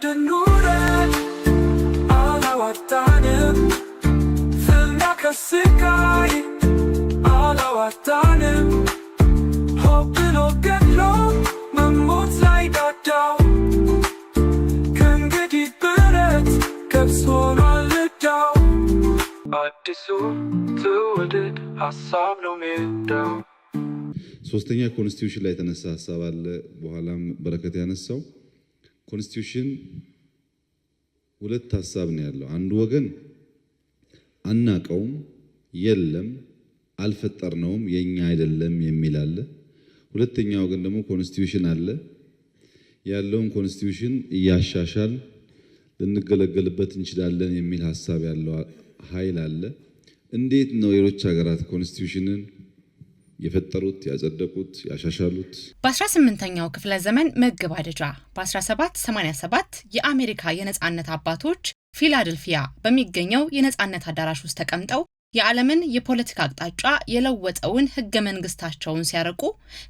Nuren Alawatanim Filmakasikay Alawatanim Hopin o getlo Mamut laydadaw Kengedi beret Kapson aladaw Addisu ትውልድ ሀሳብ ነው ሜዳው ሶስተኛ ኮንስቲቲዩሽን ላይ የተነሳ ሐሳብ አለ። በኋላም በረከት ያነሳው ኮንስቲቲዩሽን ሁለት ሐሳብ ነው ያለው። አንዱ ወገን አናቀውም፣ የለም፣ አልፈጠርነውም፣ የኛ አይደለም የሚል አለ። ሁለተኛው ወገን ደግሞ ኮንስቲቲዩሽን አለ፣ ያለውን ኮንስቲቲዩሽን እያሻሻል ልንገለገልበት እንችላለን የሚል ሐሳብ ያለው ኃይል አለ። እንዴት ነው ሌሎች ሀገራት ኮንስቲቲዩሽንን የፈጠሩት ያጸደቁት ያሻሻሉት? በ18ኛው ክፍለ ዘመን መገባደጃ በ1787 የአሜሪካ የነጻነት አባቶች ፊላደልፊያ በሚገኘው የነጻነት አዳራሽ ውስጥ ተቀምጠው የዓለምን የፖለቲካ አቅጣጫ የለወጠውን ህገ መንግስታቸውን ሲያረቁ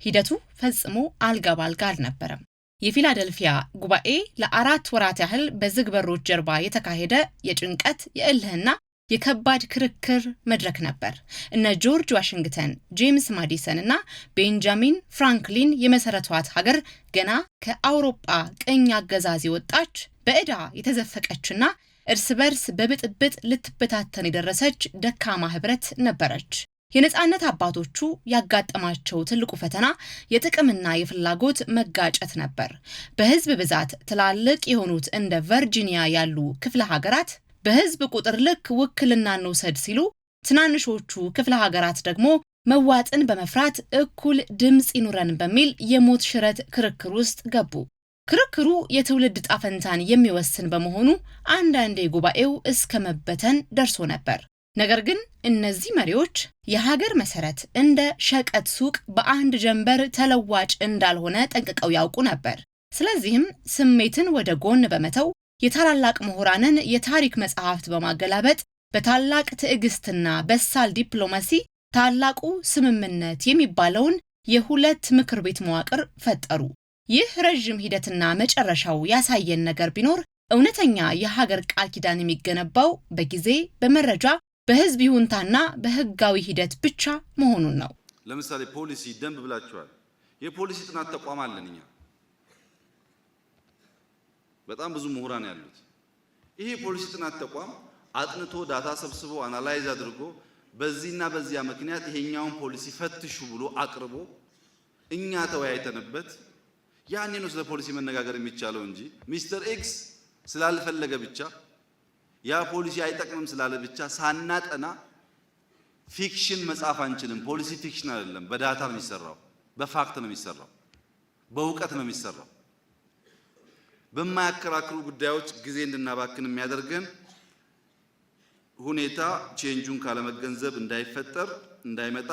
ሂደቱ ፈጽሞ አልጋ ባልጋ አልነበረም። የፊላደልፊያ ጉባኤ ለ4 ወራት ያህል በዝግ በሮች ጀርባ የተካሄደ የጭንቀት የእልህና የከባድ ክርክር መድረክ ነበር። እነ ጆርጅ ዋሽንግተን፣ ጄምስ ማዲሰን እና ቤንጃሚን ፍራንክሊን የመሰረቷት ሀገር ገና ከአውሮፓ ቅኝ አገዛዝ ወጣች፣ በዕዳ የተዘፈቀችና እርስ በርስ በብጥብጥ ልትበታተን የደረሰች ደካማ ህብረት ነበረች። የነጻነት አባቶቹ ያጋጠማቸው ትልቁ ፈተና የጥቅምና የፍላጎት መጋጨት ነበር። በህዝብ ብዛት ትላልቅ የሆኑት እንደ ቨርጂኒያ ያሉ ክፍለ ሀገራት በህዝብ ቁጥር ልክ ውክልና እንውሰድ ሲሉ፣ ትናንሾቹ ክፍለ ሀገራት ደግሞ መዋጥን በመፍራት እኩል ድምጽ ይኑረን በሚል የሞት ሽረት ክርክር ውስጥ ገቡ። ክርክሩ የትውልድ ጣፈንታን የሚወስን በመሆኑ አንዳንዴ ጉባኤው እስከ መበተን ደርሶ ነበር። ነገር ግን እነዚህ መሪዎች የሀገር መሰረት እንደ ሸቀጥ ሱቅ በአንድ ጀንበር ተለዋጭ እንዳልሆነ ጠንቅቀው ያውቁ ነበር። ስለዚህም ስሜትን ወደ ጎን በመተው የታላላቅ ምሁራንን የታሪክ መጽሐፍት በማገላበጥ በታላቅ ትዕግስትና በሳል ዲፕሎማሲ ታላቁ ስምምነት የሚባለውን የሁለት ምክር ቤት መዋቅር ፈጠሩ። ይህ ረጅም ሂደትና መጨረሻው ያሳየን ነገር ቢኖር እውነተኛ የሀገር ቃል ኪዳን የሚገነባው በጊዜ በመረጃ በህዝብ ይሁንታና በህጋዊ ሂደት ብቻ መሆኑን ነው። ለምሳሌ ፖሊሲ ደንብ ብላችኋል። የፖሊሲ ጥናት ተቋም አለን እኛ በጣም ብዙ ምሁራን ያሉት። ይሄ ፖሊሲ ጥናት ተቋም አጥንቶ ዳታ ሰብስቦ አናላይዝ አድርጎ በዚህና በዚያ ምክንያት ይሄኛውን ፖሊሲ ፈትሹ ብሎ አቅርቦ እኛ ተወያይተንበት ያኔ ነው ስለ ፖሊሲ መነጋገር የሚቻለው እንጂ ሚስተር ኤክስ ስላልፈለገ ብቻ ያ ፖሊሲ አይጠቅምም ስላለ ብቻ ሳናጠና ፊክሽን መጻፍ አንችልም። ፖሊሲ ፊክሽን አይደለም፣ በዳታ ነው የሚሰራው፣ በፋክት ነው የሚሰራው፣ በእውቀት ነው የሚሰራው። በማያከራክሩ ጉዳዮች ጊዜ እንድናባክን የሚያደርገን ሁኔታ ቼንጁን ካለመገንዘብ እንዳይፈጠር እንዳይመጣ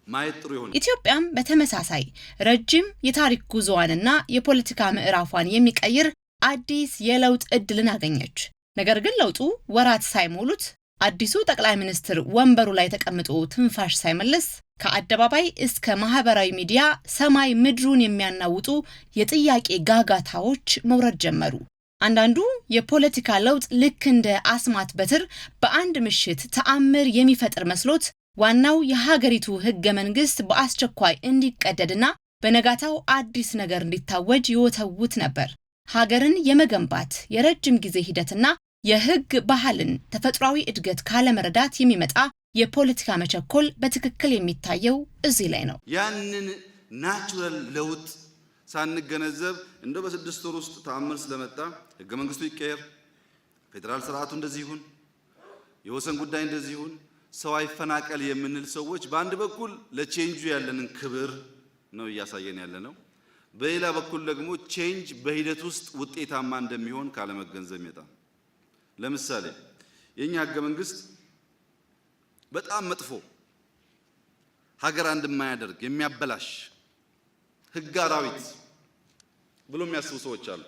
ማየት ጥሩ ይሆናል። ኢትዮጵያም በተመሳሳይ ረጅም የታሪክ ጉዞዋንና የፖለቲካ ምዕራፏን የሚቀይር አዲስ የለውጥ እድልን አገኘች። ነገር ግን ለውጡ ወራት ሳይሞሉት አዲሱ ጠቅላይ ሚኒስትር ወንበሩ ላይ ተቀምጦ ትንፋሽ ሳይመልስ ከአደባባይ እስከ ማህበራዊ ሚዲያ ሰማይ ምድሩን የሚያናውጡ የጥያቄ ጋጋታዎች መውረድ ጀመሩ። አንዳንዱ የፖለቲካ ለውጥ ልክ እንደ አስማት በትር በአንድ ምሽት ተአምር የሚፈጥር መስሎት ዋናው የሀገሪቱ ህገ መንግስት በአስቸኳይ እንዲቀደድና በነጋታው አዲስ ነገር እንዲታወጅ ይወተውት ነበር። ሀገርን የመገንባት የረጅም ጊዜ ሂደትና የህግ ባህልን ተፈጥሯዊ እድገት ካለመረዳት የሚመጣ የፖለቲካ መቸኮል በትክክል የሚታየው እዚህ ላይ ነው። ያንን ናቹራል ለውጥ ሳንገነዘብ እንደው በ6 ወር ውስጥ ተአምር ስለመጣ ህገ መንግስቱ ይቀየር፣ ፌደራል ስርዓቱ እንደዚህ ይሁን፣ የወሰን ጉዳይ እንደዚህ ይሁን፣ ሰው አይፈናቀል የምንል ሰዎች በአንድ በኩል ለቼንጁ ያለንን ክብር ነው እያሳየን ያለነው፣ በሌላ በኩል ደግሞ ቼንጅ በሂደት ውስጥ ውጤታማ እንደሚሆን ካለመገንዘብ ይመጣል። ለምሳሌ የኛ ህገ መንግስት በጣም መጥፎ ሀገር አንድ የማያደርግ የሚያበላሽ ህግ አራዊት ብሎ የሚያስቡ ሰዎች አሉ።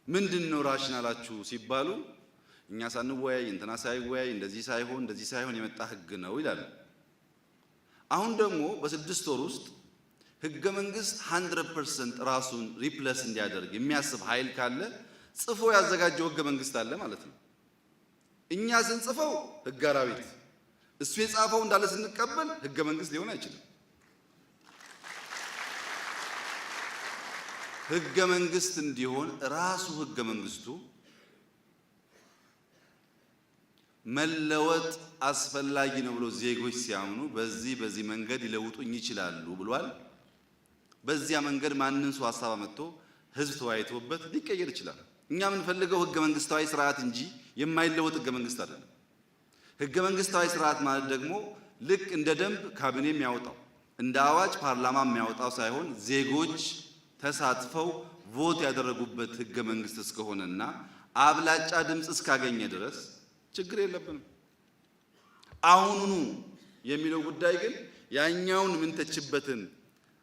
ምንድነው ራሽናላችሁ ሲባሉ እኛ ሳንወያይ እንትና ሳይወያይ እንደዚህ ሳይሆን የመጣ ህግ ነው ይላሉ። አሁን ደግሞ በ6 ወር ውስጥ ህገ መንግስት 100% ራሱን ሪፕሌስ እንዲያደርግ የሚያስብ ኃይል ካለ ጽፎ ያዘጋጀው ህገ መንግስት አለ ማለት ነው። እኛ ስንጽፈው ህገ አራዊት፣ እሱ የጻፈው እንዳለ ስንቀበል ህገ መንግስት ሊሆን አይችልም። ህገ መንግስት እንዲሆን ራሱ ህገ መንግስቱ መለወጥ አስፈላጊ ነው ብሎ ዜጎች ሲያምኑ በዚህ መንገድ ሊለውጡኝ ይችላሉ ብሏል። በዚያ መንገድ ማንን ሰው ሐሳብ መጥቶ ህዝብ ተወያይቶበት ሊቀየር ይችላል። እኛ የምንፈልገው ህገ መንግስታዊ ስርዓት እንጂ የማይለወጥ ህገ መንግስት አይደለም። ህገ መንግስታዊ ስርዓት ማለት ደግሞ ልክ እንደ ደንብ ካቢኔ የሚያወጣው እንደ አዋጅ ፓርላማ የሚያወጣው ሳይሆን ዜጎች ተሳትፈው ቮት ያደረጉበት ህገ መንግስት እስከሆነና አብላጫ ድምጽ እስካገኘ ድረስ ችግር የለብንም። አሁኑኑ የሚለው ጉዳይ ግን ያኛውን ምንተችበትን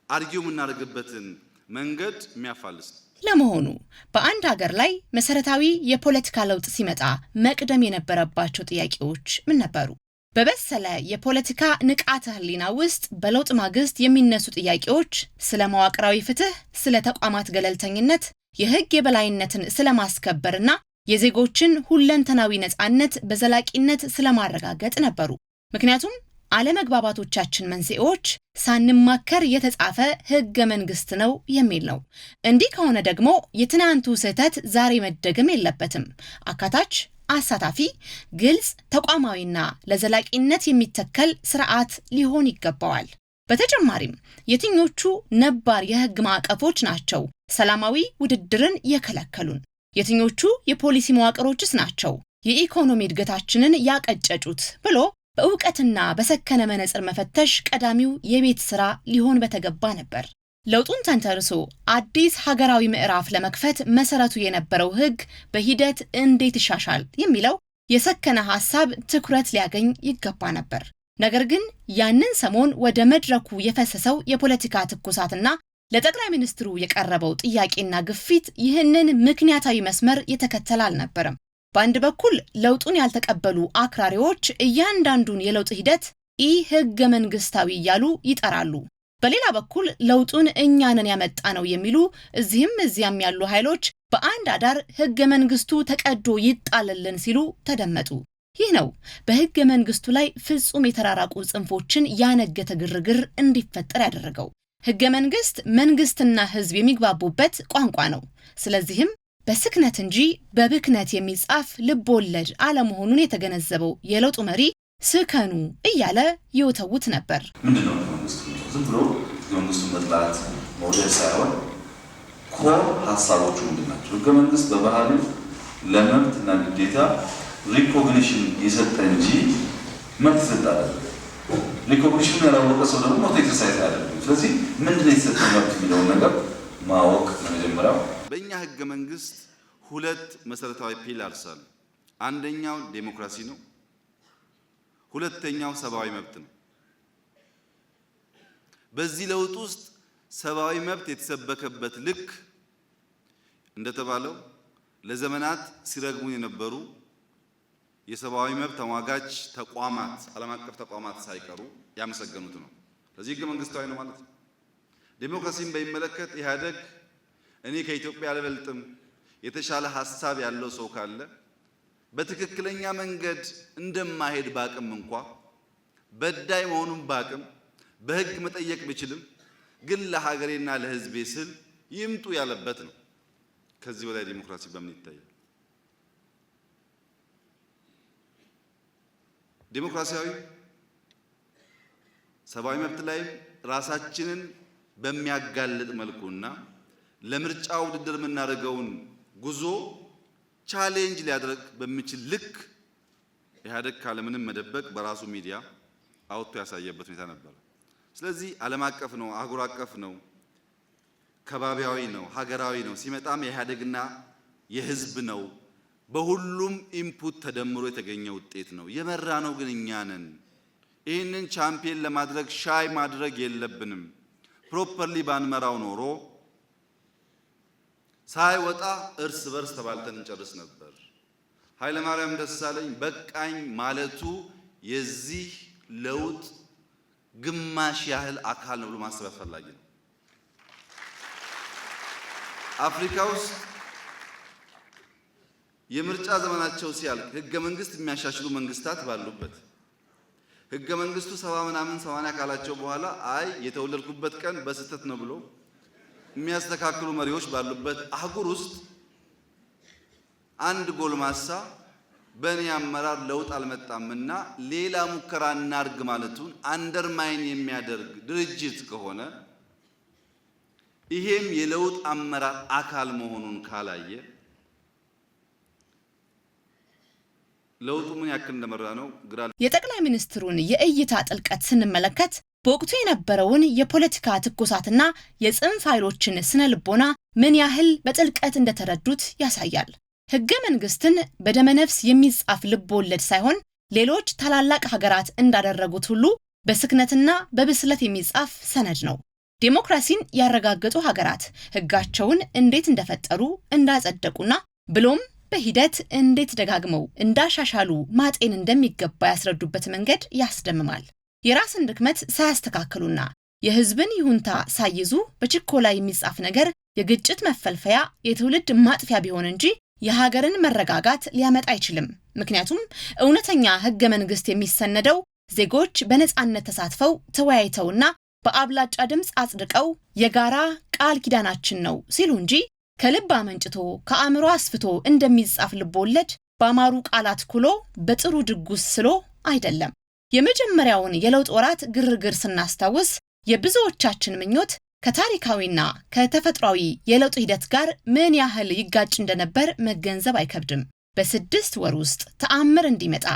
አርጊው የምናደርግበትን መንገድ የሚያፋልስ ነው። ለመሆኑ በአንድ ሀገር ላይ መሰረታዊ የፖለቲካ ለውጥ ሲመጣ መቅደም የነበረባቸው ጥያቄዎች ምን ነበሩ? በበሰለ የፖለቲካ ንቃተ ህሊና ውስጥ በለውጥ ማግስት የሚነሱ ጥያቄዎች ስለ መዋቅራዊ ፍትህ፣ ስለ ተቋማት ገለልተኝነት፣ የህግ የበላይነትን ስለማስከበርና የዜጎችን ሁለንተናዊ ነጻነት በዘላቂነት ስለማረጋገጥ ነበሩ። ምክንያቱም አለመግባባቶቻችን መንስኤዎች ሳንማከር የተጻፈ ህገ መንግስት ነው የሚል ነው። እንዲህ ከሆነ ደግሞ የትናንቱ ስህተት ዛሬ መደገም የለበትም። አካታች፣ አሳታፊ፣ ግልጽ፣ ተቋማዊና ለዘላቂነት የሚተከል ስርዓት ሊሆን ይገባዋል። በተጨማሪም የትኞቹ ነባር የህግ ማዕቀፎች ናቸው ሰላማዊ ውድድርን የከለከሉን? የትኞቹ የፖሊሲ መዋቅሮችስ ናቸው የኢኮኖሚ እድገታችንን ያቀጨጩት ብሎ በእውቀትና በሰከነ መነጽር መፈተሽ ቀዳሚው የቤት ስራ ሊሆን በተገባ ነበር። ለውጡን ተንተርሶ አዲስ ሀገራዊ ምዕራፍ ለመክፈት መሰረቱ የነበረው ህግ በሂደት እንዴት ይሻሻል የሚለው የሰከነ ሐሳብ ትኩረት ሊያገኝ ይገባ ነበር። ነገር ግን ያንን ሰሞን ወደ መድረኩ የፈሰሰው የፖለቲካ ትኩሳትና ለጠቅላይ ሚኒስትሩ የቀረበው ጥያቄና ግፊት ይህንን ምክንያታዊ መስመር የተከተለ አልነበረም። በአንድ በኩል ለውጡን ያልተቀበሉ አክራሪዎች እያንዳንዱን የለውጥ ሂደት ህገ መንግስታዊ እያሉ ይጠራሉ። በሌላ በኩል ለውጡን እኛንን ያመጣ ነው የሚሉ እዚህም እዚያም ያሉ ኃይሎች በአንድ አዳር ህገ መንግስቱ ተቀዶ ይጣልልን ሲሉ ተደመጡ። ይህ ነው በህገ መንግስቱ ላይ ፍጹም የተራራቁ ጽንፎችን ያነገተ ግርግር እንዲፈጠር ያደረገው። ህገ መንግስት መንግስትና ህዝብ የሚግባቡበት ቋንቋ ነው። ስለዚህም በስክነት እንጂ በብክነት የሚጻፍ ልብ ወለድ አለመሆኑን የተገነዘበው የለውጡ መሪ ስከኑ እያለ ይወተውት ነበር። ምንድነው መንግስቱ? ዝም ብሎ መንግስቱን መጥላት መውደድ ሳይሆን ኮር ሀሳቦቹ ምንድናቸው? ህገ መንግስት በባህሪው ለመብትና ግዴታ ሪኮግኒሽን የሰጠ እንጂ መብት ሰጠ አይደለም። ሪኮግኒሽን ያላወቀ ሰው ደግሞ ሞት ኤክሰርሳይዝ አያደርግም። ስለዚህ ምንድነው የተሰጠ መብት የሚለውን ነገር ማወቅ ለመጀመሪያው። በእኛ ህገ መንግስት ሁለት መሰረታዊ ፒላርስ አሉ። አንደኛው ዴሞክራሲ ነው፣ ሁለተኛው ሰብአዊ መብት ነው። በዚህ ለውጥ ውስጥ ሰብአዊ መብት የተሰበከበት ልክ እንደተባለው ለዘመናት ሲረግሙ የነበሩ የሰብአዊ መብት ተሟጋች ተቋማት፣ ዓለም አቀፍ ተቋማት ሳይቀሩ ያመሰገኑት ነው። ስለዚህ ህገ መንግስታዊ ነው ማለት ነው። ዴሞክራሲን በሚመለከት ኢህአደግ እኔ ከኢትዮጵያ አልበልጥም የተሻለ ሐሳብ ያለው ሰው ካለ በትክክለኛ መንገድ እንደማይሄድ ባቅም እንኳ በዳይ መሆኑን ባቅም በህግ መጠየቅ ብችልም ግን ለሀገሬና ለህዝቤ ስል ይምጡ ያለበት ነው። ከዚህ በላይ ዲሞክራሲ በምን ይታያል? ዲሞክራሲያዊ ሰብአዊ መብት ላይ ራሳችንን በሚያጋልጥ መልኩና ለምርጫ ውድድር የምናደርገውን ጉዞ ቻሌንጅ ሊያደርግ በሚችል ልክ ኢህአደግ ካለምንም መደበቅ በራሱ ሚዲያ አውጥቶ ያሳየበት ሁኔታ ነበር። ስለዚህ ዓለም አቀፍ ነው፣ አህጉር አቀፍ ነው፣ ከባቢያዊ ነው፣ ሀገራዊ ነው፣ ሲመጣም የኢህአደግና የህዝብ ነው። በሁሉም ኢንፑት ተደምሮ የተገኘ ውጤት ነው። የመራ ነው ግን እኛ ነን። ይህንን ቻምፒየን ለማድረግ ሻይ ማድረግ የለብንም። ፕሮፐርሊ ባንመራው ኖሮ ሳይወጣ እርስ በርስ ተባልተን እንጨርስ ነበር። ኃይለ ማርያም ደሳለኝ በቃኝ ማለቱ የዚህ ለውጥ ግማሽ ያህል አካል ነው ብሎ ማሰብ አስፈላጊ ነው። አፍሪካ ውስጥ የምርጫ ዘመናቸው ሲያልቅ ህገ መንግስት የሚያሻሽሉ መንግስታት ባሉበት ህገ መንግስቱ 70 ምናምን 80 ካላቸው በኋላ አይ የተወለድኩበት ቀን በስህተት ነው ብሎ የሚያስተካክሉ መሪዎች ባሉበት አህጉር ውስጥ አንድ ጎልማሳ በእኔ አመራር ለውጥ አልመጣምና ሌላ ሙከራ እናርግ ማለቱን አንደርማይን የሚያደርግ ድርጅት ከሆነ ይሄም የለውጥ አመራር አካል መሆኑን ካላየ ለውጡ ምን ያክል እንደመራ ነው ግራ። የጠቅላይ ሚኒስትሩን የእይታ ጥልቀት ስንመለከት በወቅቱ የነበረውን የፖለቲካ ትኩሳትና የጽንፍ ኃይሎችን ስነ ልቦና ምን ያህል በጥልቀት እንደተረዱት ያሳያል። ህገ መንግስትን በደመነፍስ የሚጻፍ ልብ ወለድ ሳይሆን ሌሎች ታላላቅ ሀገራት እንዳደረጉት ሁሉ በስክነትና በብስለት የሚጻፍ ሰነድ ነው። ዲሞክራሲን ያረጋገጡ ሀገራት ህጋቸውን እንዴት እንደፈጠሩ እንዳጸደቁና ብሎም በሂደት እንዴት ደጋግመው እንዳሻሻሉ ማጤን እንደሚገባ ያስረዱበት መንገድ ያስደምማል። የራስን ድክመት ሳያስተካክሉና የህዝብን ይሁንታ ሳይዙ በችኮላ የሚጻፍ ነገር የግጭት መፈልፈያ የትውልድ ማጥፊያ ቢሆን እንጂ የሀገርን መረጋጋት ሊያመጣ አይችልም። ምክንያቱም እውነተኛ ህገ መንግስት የሚሰነደው ዜጎች በነጻነት ተሳትፈው ተወያይተውና በአብላጫ ድምጽ አጽድቀው የጋራ ቃል ኪዳናችን ነው ሲሉ እንጂ ከልብ አመንጭቶ ከአእምሮ አስፍቶ እንደሚጻፍ ልቦለድ በአማሩ ቃላት ኩሎ በጥሩ ድጉስ ስሎ አይደለም። የመጀመሪያውን የለውጥ ወራት ግርግር ስናስታውስ የብዙዎቻችን ምኞት ከታሪካዊና ከተፈጥሯዊ የለውጥ ሂደት ጋር ምን ያህል ይጋጭ እንደነበር መገንዘብ አይከብድም። በ6 ወር ውስጥ ተአምር እንዲመጣ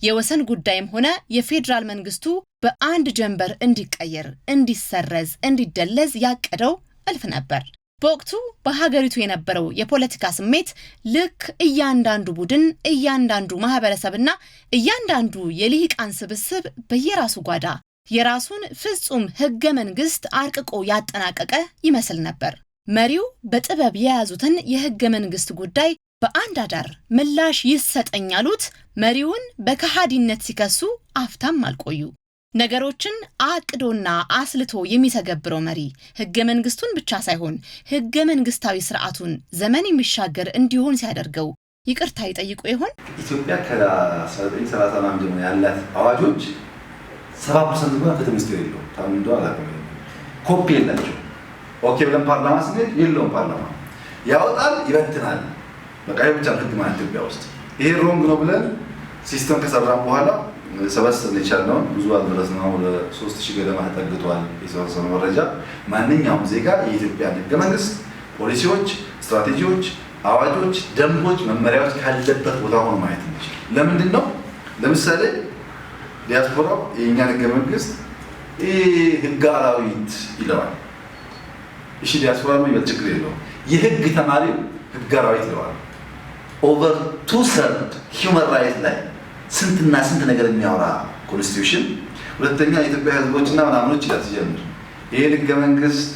የወሰን ጉዳይም ሆነ የፌደራል መንግስቱ በአንድ ጀንበር እንዲቀየር፣ እንዲሰረዝ፣ እንዲደለዝ ያቀደው እልፍ ነበር። በወቅቱ በሀገሪቱ የነበረው የፖለቲካ ስሜት ልክ እያንዳንዱ ቡድን፣ እያንዳንዱ ማህበረሰብና እያንዳንዱ የልሂቃን ስብስብ በየራሱ ጓዳ የራሱን ፍጹም ህገ መንግስት አርቅቆ ያጠናቀቀ ይመስል ነበር። መሪው በጥበብ የያዙትን የህገ መንግስት ጉዳይ በአንድ አዳር ምላሽ ይሰጠኛሉት መሪውን በከሃዲነት ሲከሱ አፍታም አልቆዩ። ነገሮችን አቅዶና አስልቶ የሚተገብረው መሪ ህገ መንግስቱን ብቻ ሳይሆን ህገ መንግስታዊ ስርዓቱን ዘመን የሚሻገር እንዲሆን ሲያደርገው ይቅርታ ይጠይቁ ይሆን? ኢትዮጵያ ከ1930 ጀምሮ ያላት አዋጆች 70% እንኳን ፍትህ ሚኒስቴር የለውም። ታምንዶ አላውቅም። ኮፒ የላቸው። ኦኬ ብለን ፓርላማ ስንሄድ የለውም። ፓርላማ ያወጣል፣ ይበትናል። በቃ ብቻ ህግ ማለት ኢትዮጵያ ውስጥ ይሄ ሮንግ ነው ብለን ሲስተም ከሰራን በኋላ ሰበስበን የቻልነው ብዙ አልደረስነው። ወደ 3000 ገደማ ተጠግቷል። የሰበሰበው መረጃ ማንኛውም ዜጋ የኢትዮጵያ ህገ መንግስት፣ ፖሊሲዎች፣ ስትራቴጂዎች፣ አዋጆች፣ ደንቦች፣ መመሪያዎች ካለበት ቦታ ሆኖ ማየት እንችላለን። ለምንድን ነው? ለምሳሌ ዲያስፖራው የእኛን ህገ መንግስት ህግ አራዊት ይለዋል። እሺ ዲያስፖራ ነው ይበል፣ ችግር የለውም። የህግ ተማሪው ህግ አራዊት ይለዋል። ኦቨር 2/3 ሂውመን ራይት ላይ ስንትና ስንት ነገር የሚያወራ ኮንስቲቱሽን። ሁለተኛ የኢትዮጵያ ህዝቦችና ምናምኖች ይላል ሲጀምር። ይሄ ህገ መንግስት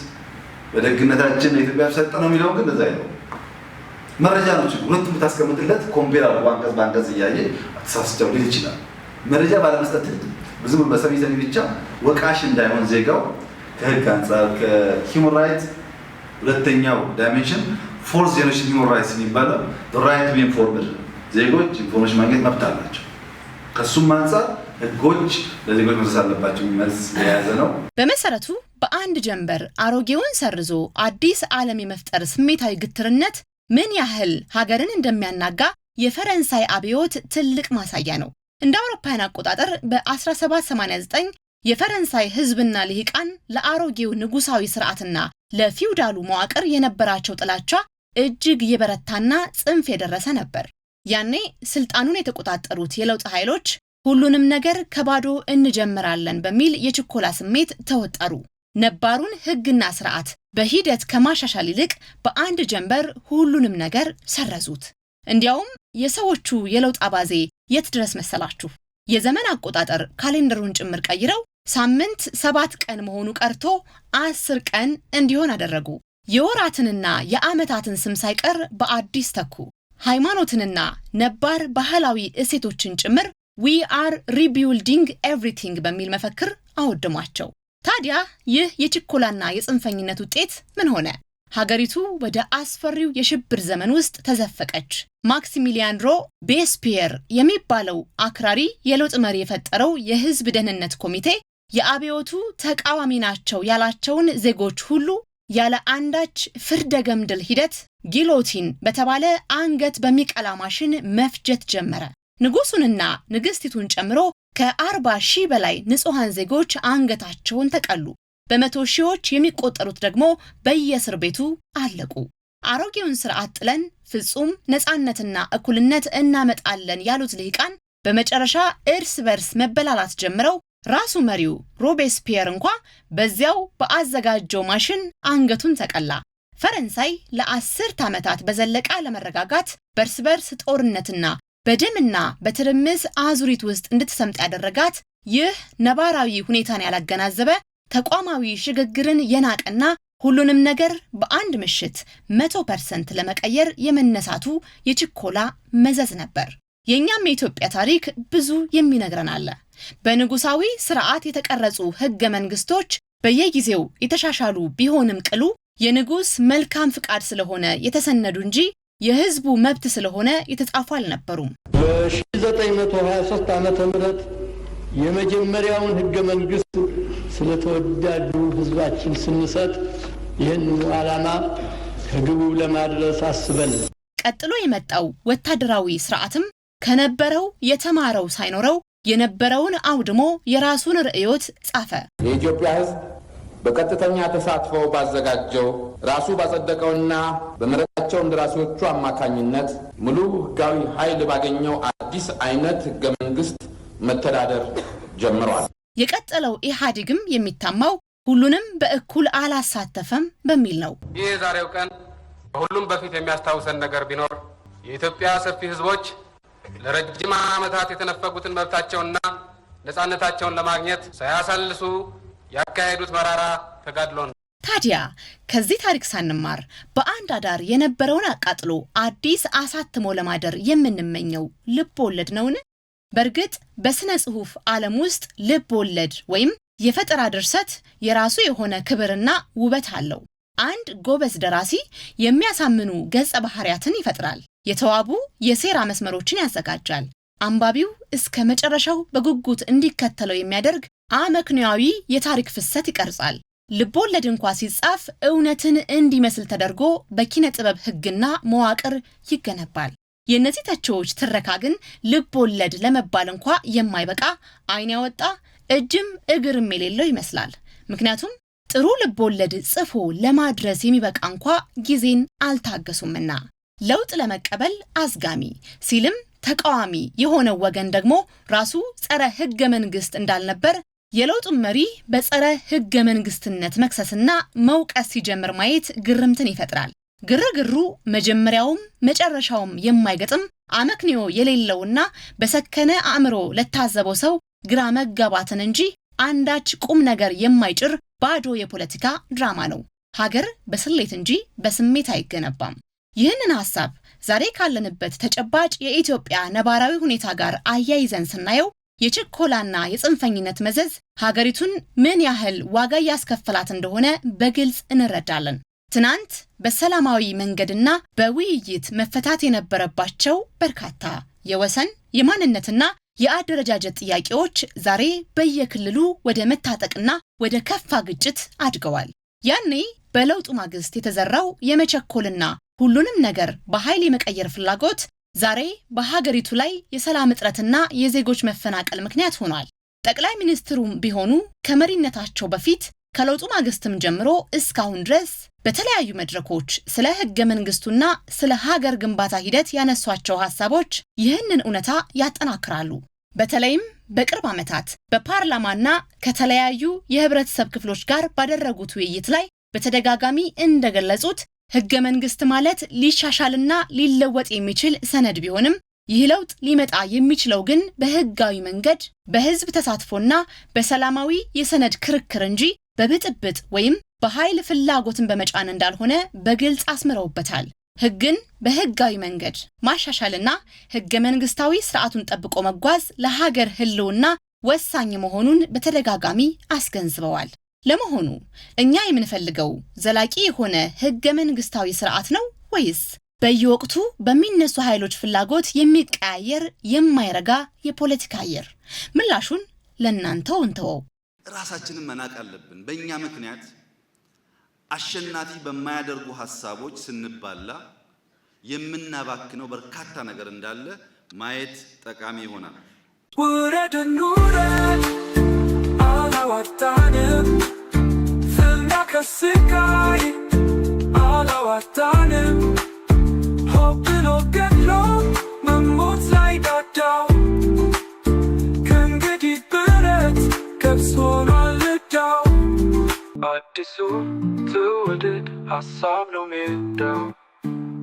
በደግነታችን ለኢትዮጵያ ሰጠ ነው የሚለው ግን እንደዛ አይደለም። መረጃ ነው ችግሩ። ሁለቱም ብታስቀምጥለት ኮምፔር አድርጎ አንቀጽ በአንቀጽ እያየ ተሳስቻው ሊል ይችላል። መረጃ ባለመስጠት ብዙ በሰሚ ብቻ ወቃሽ እንዳይሆን ዜጋው ከህግ አንጻር ከሂውመን ራይት ሁለተኛው ዳይሜንሽን ፎርስ ጀነሬሽን ሂውመን ራይትስ የሚባለው ራይት ቱ ቢ ኢንፎርምድ፣ ዜጎች ኢንፎርሜሽን ማግኘት መብት አላቸው። ከሱም አንጻር ህጎች ለዜጎች መድረስ አለባቸው የሚመልስ የያዘ ነው። በመሰረቱ በአንድ ጀንበር አሮጌውን ሰርዞ አዲስ ዓለም የመፍጠር ስሜታዊ ግትርነት ምን ያህል ሀገርን እንደሚያናጋ የፈረንሳይ አብዮት ትልቅ ማሳያ ነው። እንደ አውሮፓውያን አቆጣጠር በ1789 የፈረንሳይ ህዝብና ልሂቃን ለአሮጌው ንጉሳዊ ስርዓትና ለፊውዳሉ መዋቅር የነበራቸው ጥላቻ እጅግ የበረታና ጽንፍ የደረሰ ነበር። ያኔ ስልጣኑን የተቆጣጠሩት የለውጥ ኃይሎች ሁሉንም ነገር ከባዶ እንጀምራለን በሚል የችኮላ ስሜት ተወጠሩ። ነባሩን ህግና ስርዓት በሂደት ከማሻሻል ይልቅ በአንድ ጀንበር ሁሉንም ነገር ሰረዙት። እንዲያውም የሰዎቹ የለውጥ አባዜ የት ድረስ መሰላችሁ? የዘመን አቆጣጠር ካሌንደሩን ጭምር ቀይረው ሳምንት 7 ቀን መሆኑ ቀርቶ 10 ቀን እንዲሆን አደረጉ። የወራትንና የዓመታትን ስም ሳይቀር በአዲስ ተኩ። ሃይማኖትንና ነባር ባህላዊ እሴቶችን ጭምር we are rebuilding everything በሚል መፈክር አወደሟቸው። ታዲያ ይህ የችኮላና የጽንፈኝነት ውጤት ምን ሆነ? ሀገሪቱ ወደ አስፈሪው የሽብር ዘመን ውስጥ ተዘፈቀች። ማክሲሚሊያን ሮቤስፒየር የሚባለው አክራሪ የለውጥ መሪ የፈጠረው የህዝብ ደህንነት ኮሚቴ የአብዮቱ ተቃዋሚ ናቸው ያላቸውን ዜጎች ሁሉ ያለ አንዳች ፍርደ ገምድል ሂደት ጊሎቲን በተባለ አንገት በሚቀላ ማሽን መፍጀት ጀመረ። ንጉሱንና ንግስቲቱን ጨምሮ ከ40,000 በላይ ንጹሃን ዜጎች አንገታቸውን ተቀሉ። በመቶ ሺዎች የሚቆጠሩት ደግሞ በየእስር ቤቱ አለቁ። አሮጌውን ስርዓት ጥለን ፍጹም ነፃነትና እኩልነት እናመጣለን ያሉት ልሂቃን በመጨረሻ እርስ በርስ መበላላት ጀምረው ራሱ መሪው ሮቤስፒየር እንኳ በዚያው በአዘጋጀው ማሽን አንገቱን ተቀላ። ፈረንሳይ ለ10 ዓመታት በዘለቀ ለመረጋጋት በርስ በርስ ጦርነትና በደምና በትርምስ አዙሪት ውስጥ እንድትሰምጥ ያደረጋት ይህ ነባራዊ ሁኔታን ያላገናዘበ ተቋማዊ ሽግግርን የናቀና ሁሉንም ነገር በአንድ ምሽት 100% ለመቀየር የመነሳቱ የችኮላ መዘዝ ነበር። የኛም የኢትዮጵያ ታሪክ ብዙ የሚነግረን አለ። በንጉሳዊ ስርዓት የተቀረጹ ህገ መንግስቶች በየጊዜው የተሻሻሉ ቢሆንም ቅሉ የንጉስ መልካም ፍቃድ ስለሆነ የተሰነዱ እንጂ የህዝቡ መብት ስለሆነ የተጻፉ አልነበሩም። በ1923 ዓመተ ምህረት የመጀመሪያውን ህገ መንግስት ስለተወዳጁ ህዝባችን ስንሰጥ ይህን ዓላማ ከግቡ ለማድረስ አስበን። ቀጥሎ የመጣው ወታደራዊ ስርዓትም ከነበረው የተማረው ሳይኖረው የነበረውን አውድሞ የራሱን ርዕዮት ጻፈ። የኢትዮጵያ ህዝብ በቀጥተኛ ተሳትፎ ባዘጋጀው ራሱ ባጸደቀውና በመረጣቸው እንደራሴዎቹ አማካኝነት ሙሉ ህጋዊ ኃይል ባገኘው አዲስ አይነት ህገ መንግስት መተዳደር ጀምሯል። የቀጠለው ኢህአዴግም የሚታማው ሁሉንም በእኩል አላሳተፈም በሚል ነው። ይህ የዛሬው ቀን ሁሉም በፊት የሚያስታውሰን ነገር ቢኖር የኢትዮጵያ ሰፊ ህዝቦች ለረጅም ዓመታት የተነፈጉትን መብታቸውንና ነፃነታቸውን ለማግኘት ሳያሳልሱ ያካሄዱት መራራ ተጋድሎ ነው። ታዲያ ከዚህ ታሪክ ሳንማር በአንድ አዳር የነበረውን አቃጥሎ አዲስ አሳትሞ ለማደር የምንመኘው ልብ ወለድ ነውን? በእርግጥ በስነ ጽሑፍ ዓለም ውስጥ ልብ ወለድ ወይም የፈጠራ ድርሰት የራሱ የሆነ ክብርና ውበት አለው። አንድ ጎበዝ ደራሲ የሚያሳምኑ ገጸ ባህሪያትን ይፈጥራል። የተዋቡ የሴራ መስመሮችን ያዘጋጃል። አንባቢው እስከ መጨረሻው በጉጉት እንዲከተለው የሚያደርግ አመክንያዊ የታሪክ ፍሰት ይቀርጻል። ልብ ወለድ እንኳ ሲጻፍ እውነትን እንዲመስል ተደርጎ በኪነ ጥበብ ህግና መዋቅር ይገነባል። የእነዚህ ተቺዎች ትረካ ግን ልብ ወለድ ለመባል እንኳ የማይበቃ ዓይን ያወጣ እጅም እግርም የሌለው ይመስላል። ምክንያቱም ጥሩ ልብ ወለድ ጽፎ ለማድረስ የሚበቃ እንኳ ጊዜን አልታገሱምና። ለውጥ ለመቀበል አዝጋሚ ሲልም ተቃዋሚ የሆነው ወገን ደግሞ ራሱ ጸረ ህገ መንግስት እንዳልነበር የለውጡን መሪ በጸረ ህገ መንግስትነት መክሰስና መውቀስ ሲጀምር ማየት ግርምትን ይፈጥራል። ግርግሩ መጀመሪያውም መጨረሻውም የማይገጥም አመክንዮ የሌለውና በሰከነ አእምሮ ለታዘበው ሰው ግራ መጋባትን እንጂ አንዳች ቁም ነገር የማይጭር ባዶ የፖለቲካ ድራማ ነው። ሀገር በስሌት እንጂ በስሜት አይገነባም። ይህንን ሐሳብ ዛሬ ካለንበት ተጨባጭ የኢትዮጵያ ነባራዊ ሁኔታ ጋር አያይዘን ስናየው የችኮላና የጽንፈኝነት መዘዝ ሀገሪቱን ምን ያህል ዋጋ ያስከፈላት እንደሆነ በግልጽ እንረዳለን። ትናንት በሰላማዊ መንገድና በውይይት መፈታት የነበረባቸው በርካታ የወሰን የማንነትና የአደረጃጀት ጥያቄዎች ዛሬ በየክልሉ ወደ መታጠቅና ወደ ከፋ ግጭት አድገዋል። ያኔ በለውጡ ማግስት የተዘራው የመቸኮልና ሁሉንም ነገር በኃይል የመቀየር ፍላጎት ዛሬ በሀገሪቱ ላይ የሰላም እጥረትና የዜጎች መፈናቀል ምክንያት ሆኗል። ጠቅላይ ሚኒስትሩም ቢሆኑ ከመሪነታቸው በፊት ከለውጡ ማግስትም ጀምሮ እስካሁን ድረስ በተለያዩ መድረኮች ስለ ህገ መንግስቱና ስለ ሀገር ግንባታ ሂደት ያነሷቸው ሐሳቦች ይህንን እውነታ ያጠናክራሉ። በተለይም በቅርብ ዓመታት በፓርላማና ከተለያዩ የህብረተሰብ ክፍሎች ጋር ባደረጉት ውይይት ላይ በተደጋጋሚ እንደገለጹት ህገ መንግስት ማለት ሊሻሻልና ሊለወጥ የሚችል ሰነድ ቢሆንም ይህ ለውጥ ሊመጣ የሚችለው ግን በህጋዊ መንገድ በህዝብ ተሳትፎና በሰላማዊ የሰነድ ክርክር እንጂ በብጥብጥ ወይም በኃይል ፍላጎትን በመጫን እንዳልሆነ በግልጽ አስምረውበታል። ህግን በህጋዊ መንገድ ማሻሻልና ህገ መንግስታዊ ስርዓቱን ጠብቆ መጓዝ ለሀገር ህልውና ወሳኝ መሆኑን በተደጋጋሚ አስገንዝበዋል። ለመሆኑ እኛ የምንፈልገው ዘላቂ የሆነ ህገ መንግስታዊ ስርዓት ነው ወይስ በየወቅቱ በሚነሱ ኃይሎች ፍላጎት የሚቀያየር የማይረጋ የፖለቲካ አየር? ምላሹን ለእናንተው እንተወው። ራሳችንን መናቅ አለብን። በእኛ ምክንያት አሸናፊ በማያደርጉ ሐሳቦች ስንባላ የምናባክነው በርካታ ነገር እንዳለ ማየት ጠቃሚ ይሆናል። ውረድ እንውረድ አላዋጣንም፣ ፍና ከስቃይ አላዋጣንም፣ ሆብሎ ገድሎ መሞት ላይ ዳዳው ከእንግዲህ ብረት ገብስ ሆኗል ዕዳው። አዲሱ ትውልድ ሀሳብ ነው ሜዳው።